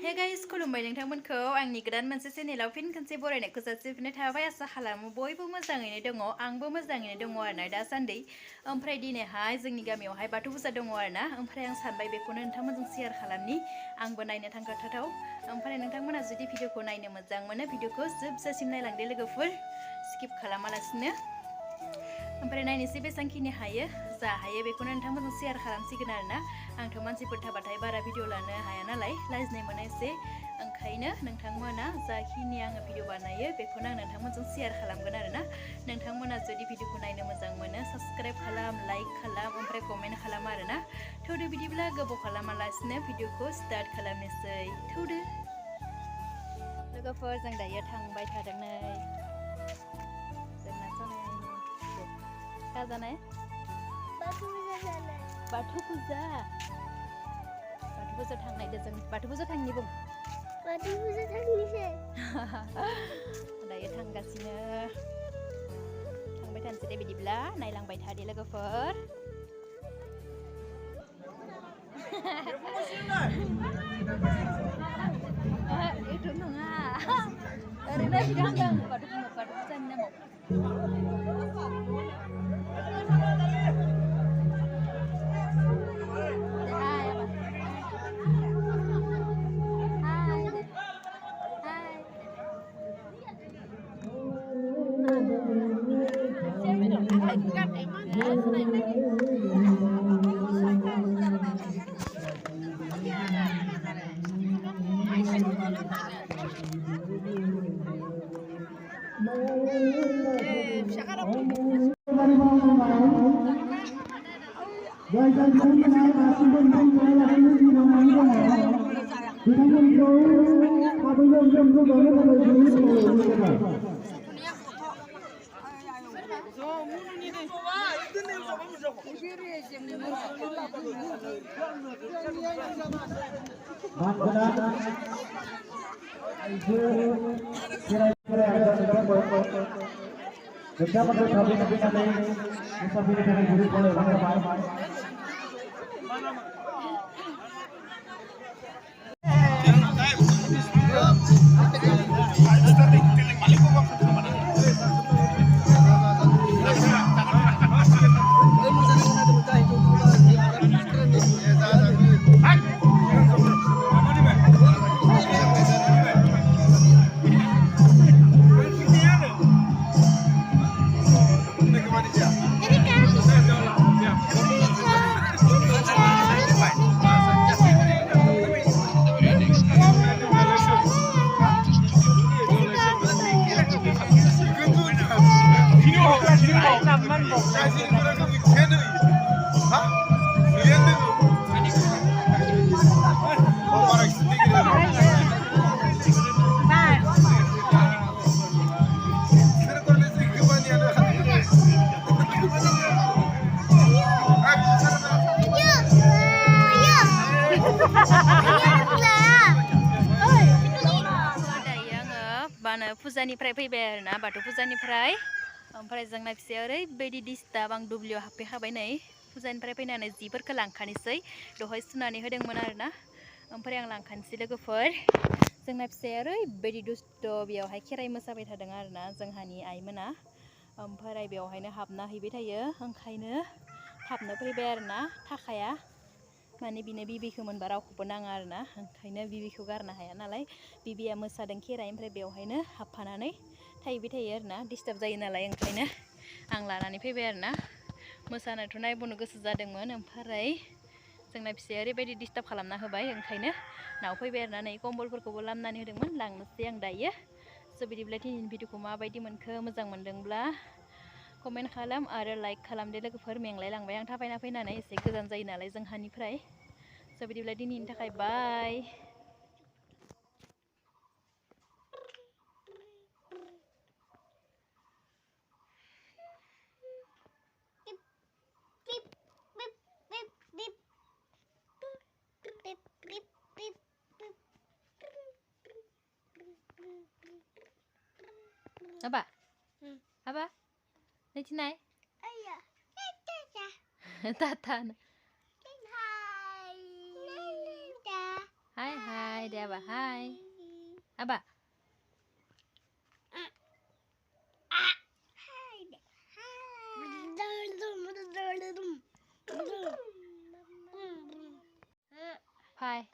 Hey guys, खुलुमबाय नोंथांमोनखौ आंनि गोदान मोनसे चेनेलाव फिन खनसे बरायनायखौ जासिफिननाय थाबाय आसा खालामो बयबो मोजाङैनो दङ आंबो मोजाङैनो दङ आरोना दासान्दि ओमफ्राय दिनैहाय जोंनि गामियावहाय बाथौ फुजा दङ आरोना ओमफ्राय आं सानबाय बेखौनो नोंथांमोनजों शेयार खालामनि आंबो नायनो थांथावथाव ओमफ्राय नोंथांमोना जुदि भिडिअखौ नायनो मोजां मोनो भिडिअखौ जोबजासिम नायलांदो लोगोफोर स्किप खालामालासिनो ओमफ्राय नायनोसै बेसांखिनि हायो जा हायो बेखौनो नोंथांमोनजों शेयार खालामसिगोन आरोना आंथ' मानसिफोर थाबाथाय बारा भिडिअ लानो हाया नालाय लाजिनाय मोनो एसे ओंखायनो नोंथांमोना जाखिनि आङो भिडिअ बानायो बेखौनो आं नोंथांमोनजों शेयार खालामगोन आरोना नोंथांमोना जुदि भिडिअखौ नायनो मोजां मोनो साबस्क्राइब खालाम लाइक खालाम ओमफ्राय कमेन्ट खालाम आरोना थौदो बिदिब्ला गोबाव खालामालासिनो भिडिअखौ स्टार्ट खालामनोसै थौदो लोगोफोर जों दायो थांबाय थादों नै जोंना का जानाय बाथौ फुजा थांनायदो जों बाथौ फुजा थांनि बुं बाथौ फुजा थांनिसै दायो थांगासिनो थांबाय थानोसै दे बिदिब्ला नायलांबाय थादो लोगोफोर itu नङा ओरैनो बिदांदों बाथौ फुजानि नामाव फुजानिफ्राय फैबाय आरोना बाथौ फुजानिफ्राय ओमफ्राय जोंना फिसाया ओरैबायदि डिस्टार्ब आं दुब्लियाव हाबफैखाबाय नै फुजानिफ्राय फैनानै जिफोरखौ लांखानोसै दहाय सुनानै होदोंमोन आरोना ओमफ्राय आं लांखानोसै लोगोफोर जोंना फिसाया ओरैबायदि दुस्त बेयावहाय खेराइ मोसाबाय थादों आरोना जोंहानि आइमोना ओमफ्राय बेवहायनो हाबना हैबाय थायो ओंखायनो थाबनो फैबाय आरोना थाखाया माने बिनो बिबिखौ मोनबा रावखौबो नाङा आरोना ओंखायनो बिबिखौ गारनो हाया नालाय बिबिया मोसादों खेराइ ओमफ्राय बेवहायनो हाबफानानै थाहैबाय थायो आरोना डिस्टार्ब जायो नालाय ओंखायनो आं लानानै फैबाय आरोना मोसानोथ' नायबोनो गोसो जादोंमोन ओमफ्राय जोंना फिसाया ओरैबायदि डिस्टार्ब खालामना होबाय ओंखायनो नाव फैबाय आरोना नै कम्बलफोरखौबो लामनानै होदोंमोन लांनोसै आं दायो स' बिदिब्ला दिनैनि भिडिअखौ माबायदि मोनखो मोजां मोनदोंब्ला कमेन्ट खालाम आरो लाइक खालामदो लोगोफोर मेंलाय लांबाय आं थाबायना फैनानै एसे गोजान जायो नालाय जोंहानिफ्राय स' बिदिब्ला दिनैनि थाखाय बाय Apa? Apa? Ini Cinai? Iya. Tata. Hai. Hai hai. Aba. Hai. Aba. Hai.